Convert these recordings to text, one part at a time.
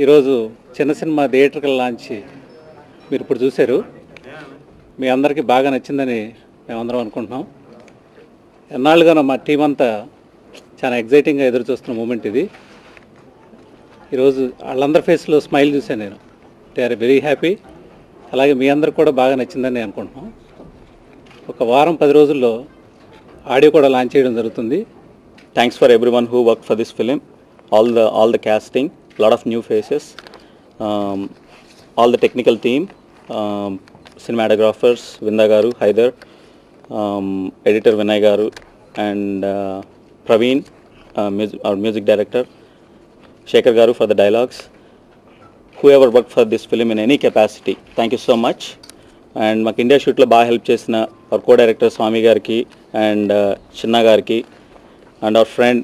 ఈరోజు చిన్న సినిమా థియేటర్కి లాంచ్ మీరు ఇప్పుడు చూశారు. మీ అందరికీ బాగా నచ్చిందని మేమందరం అనుకుంటున్నాం. ఎన్నాళ్ళుగానో మా టీం అంతా చాలా ఎగ్జైటింగ్గా ఎదురు చూస్తున్న మూమెంట్ ఇది. ఈరోజు వాళ్ళందరి ఫేస్లో స్మైల్ చూశాను నేను. They are very happy. అలాగే మీ అందరికి కూడా బాగా నచ్చిందని అనుకుంటున్నాం. ఒక వారం 10 రోజుల్లో ఆడియో కూడా లాంచ్ చేయడం జరుగుతుంది. Thanks for everyone who work for this film, all the casting, lot of new faces, all the technical team, cinematographers Vinda garu, Haider, editor Vinay garu, and Praveen, our music director, Shekhar garu for the dialogues. Whoever worked for this film in any capacity, thank you so much. And maku India shoot lo baga help chesina our co-director Swami gariki and Chinna gariki and our friend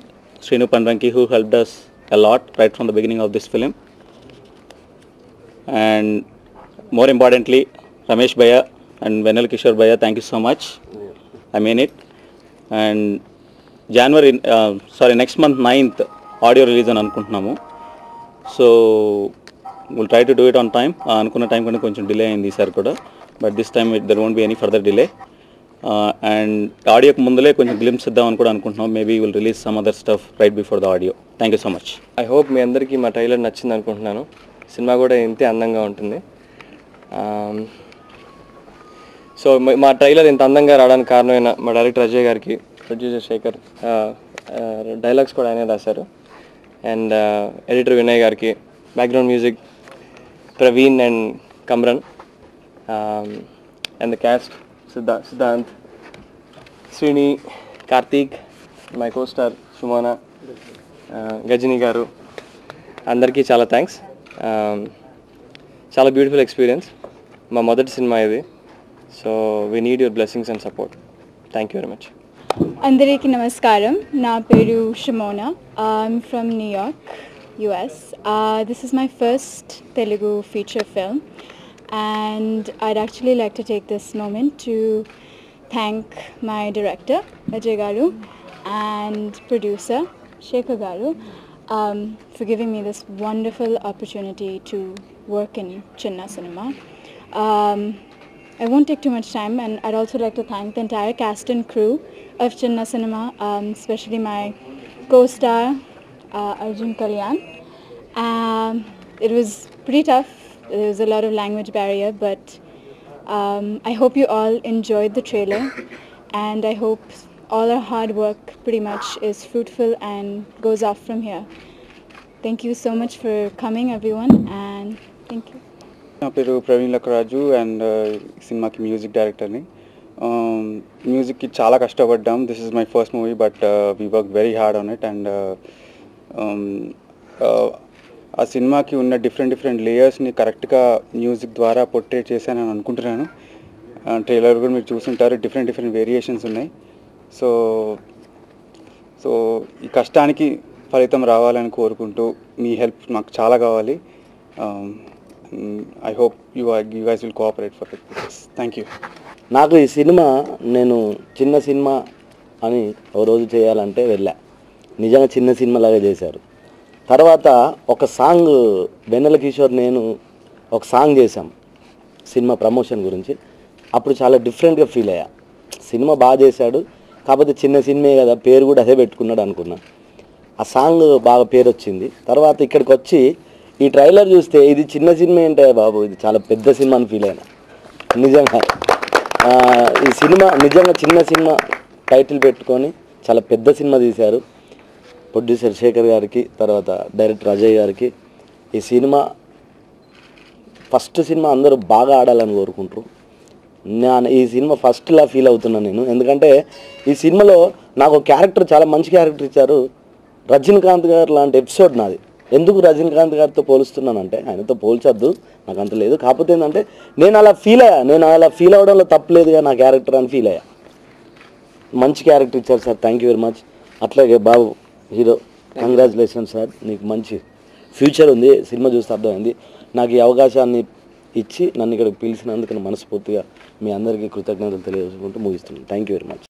Srinu Pandranki who helped us a lot right from the beginning of this film. And more importantly, Ramesh Bhaiya and Venal Kishore Bhaiya, thank you so much. I mean it. And next month 9th audio release అని అనుకుంటున్నాము. So we'll try to do it on time. అనుకున్న time కంటే కొంచెం delay అయింది ఈసారి కూడా, but this time there won't be any further delay. And ఆడియోకి ముందులే కొంచెం glimpse ఇద్దామని కూడా అనుకుంటున్నాం. Maybe will release some other stuff right before the audio. Thank you so much. I hope మీ అందరికీ మా ట్రైలర్ నచ్చింది అనుకుంటున్నాను. సినిమా కూడా ఇంతే అందంగా ఉంటుంది. సో మా ట్రైలర్ ఇంత అందంగా రావడానికి కారణమైన మా డైరెక్టర్ అజయ్ గారికి, ప్రొడ్యూసర్ శేఖర్, డైలాగ్స్ కూడా ఆయనే రాశారు, అండ్ ఎడిటర్ వినయ్ గారికి, background music Praveen and Kamran, and the cast Siddhant, Srini, Karthik, my costar Sumona, Gajani garu, అందరికీ చాలా థ్యాంక్స్. చాలా బ్యూటిఫుల్ ఎక్స్పీరియన్స్. మా మొదటి సినిమా ఇది. So we need your blessings and support. Thank you very much. అందరికీ నమస్కారం. నా పేరు Shamona. I'm from New York, US. This is my first Telugu feature film, and I'd actually like to take this moment to thank my director Ajay garu and producer Shekhar garu for giving me this wonderful opportunity to work in Chinna Cinema. I won't take too much time, and I'd also like to thank the entire cast and crew of Chinna Cinema, especially my co-star Arjun Kalyan. It was pretty tough. There was a lot of language barrier, but I hope you all enjoyed the trailer, and I hope all our hard work pretty much is fruitful and goes off from here. Thank you so much for coming, everyone, and thank you. నా పేరు Praveen Lakkaraju and సినిమాకి music డైరెక్టర్ని. మ్యూజిక్కి చాలా కష్టపడ్డాం. This is my first movie, but we work very hard on it. And ఆ సినిమాకి ఉన్న డిఫరెంట్ లేయర్స్ని కరెక్ట్గా మ్యూజిక్ ద్వారా పోర్ట్రేట్ చేశానని అనుకుంటున్నాను. ట్రైలర్ కూడా మీరు చూసుంటారు, డిఫరెంట్ వేరియేషన్స్ ఉన్నాయి. సో ఈ కష్టానికి ఫలితం రావాలని కోరుకుంటూ మీ హెల్ప్ మాకు చాలా కావాలి. I hope you guys will cooperate for it. Thank you. నాకు ఈ సినిమా నేను చిన్న సినిమా అని ఓ రోజు చేయాలంటే వెళ్ళా. నిజంగా చిన్న సినిమాలాగా చేశారు. తర్వాత ఒక సాంగ్ వెన్నెల కిషోర్ నేను ఒక సాంగ్ చేశాం సినిమా ప్రమోషన్ గురించి. అప్పుడు చాలా డిఫరెంట్గా ఫీల్ అయ్యా. సినిమా బాగా చేశాడు, కాకపోతే చిన్న సినిమే కదా, పేరు కూడా అదే పెట్టుకున్నాడు అనుకున్నా. ఆ సాంగ్ బాగా పేరు వచ్చింది. తర్వాత ఇక్కడికి వచ్చి ఈ ట్రైలర్ చూస్తే ఇది చిన్న సినిమా ఏంటే బాబు, ఇది చాలా పెద్ద సినిమా అని ఫీల్ అయినా. నిజంగా ఈ సినిమా నిజంగా చిన్న సినిమా టైటిల్ పెట్టుకొని చాలా పెద్ద సినిమా తీశారు. ప్రొడ్యూసర్ శేఖర్ గారికి, తర్వాత డైరెక్టర్ అజయ్ గారికి. ఈ సినిమా ఫస్ట్ సినిమా అందరూ బాగా ఆడాలని కోరుకుంటారు. ఈ సినిమా ఫస్ట్లా ఫీల్ అవుతున్నాను నేను. ఎందుకంటే ఈ సినిమాలో నాకు ఒక క్యారెక్టర్, చాలా మంచి క్యారెక్టర్ ఇచ్చారు. రజనీకాంత్ గారు లాంటి ఎపిసోడ్ నాది. ఎందుకు రజనీకాంత్ గారితో పోలుస్తున్నానంటే, ఆయనతో పోల్చొద్దు, నాకు అంత లేదు. కాకపోతే ఏంటంటే నేను అలా ఫీల్ అవ్వడంలో తప్పలేదుగా నా క్యారెక్టర్ అని ఫీల్ అయ్యా. మంచి క్యారెక్టర్ ఇచ్చారు sir, thank you very much. అట్లాగే బాబు హీరో, కంగ్రాచులేషన్ సార్, నీకు మంచి ఫ్యూచర్ ఉంది, సినిమా చూస్తే అర్థమైంది. నాకు ఈ అవకాశాన్ని ఇచ్చి నన్ను ఇక్కడికి పిలిచినందుకు మనస్ఫూర్తిగా మీ అందరికీ కృతజ్ఞతలు తెలియజేసుకుంటూ ముగిస్తున్నాను. Thank you very much.